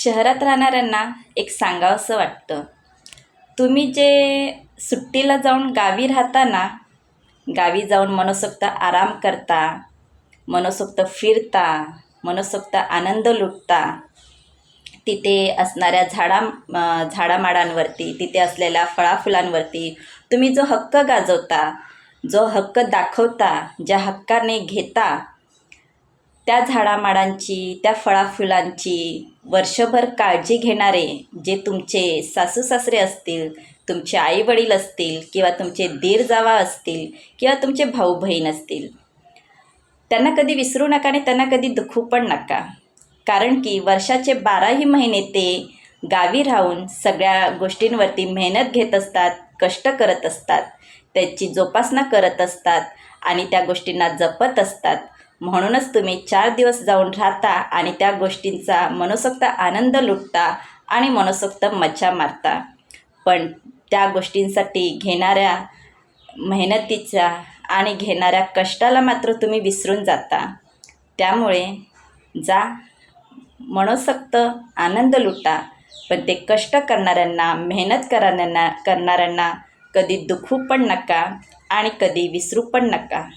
शहरात राहणाऱ्यांना एक सांगावंसं वाटतं, तुम्ही जे सुट्टीला जाऊन गावी राहता ना, गावी जाऊन मनसोक्त आराम करता, मनसोक्त फिरता, मनसोक्त आनंद लुटता, तिथे असणाऱ्या झाडामाडांवरती, तिथे असलेल्या फळाफुलांवरती तुम्ही जो हक्क गाजवता, जो हक्क दाखवता, ज्या हक्काने घेता, त्या झाडामाडांची, त्या फळाफुलांची वर्षभर काळजी घेणारे जे तुमचे सासू सासरे असतील, तुमचे आईवडील असतील किंवा तुमचे दीर जावा असतील किंवा तुमचे भाऊ बहीण असतील, त्यांना कधी विसरू नका आणि त्यांना कधी दुखवू पण नका. कारण की वर्षाचे 12ही महिने ते गावी राहून सगळ्या गोष्टींवरती मेहनत घेत असतात, कष्ट करत असतात, त्याची जोपासना करत असतात आणि त्या गोष्टींना जपत असतात. म्हणूनच तुम्ही 4 दिवस जाऊन राहता आणि त्या गोष्टींचा मनसोक्त आनंद लुटता आणि मनसोक्त मजा मारता. पण त्या गोष्टींसाठी घेणाऱ्या मेहनतीचा आणि घेणाऱ्या कष्टाला मात्र तुम्ही विसरून जाता. त्यामुळे जा, मनसोक्त आनंद लुटा, पण ते कष्ट करणाऱ्यांना, मेहनत करणाऱ्यांना कधी दुखवू पण नका आणि कधी विसरू पण नका.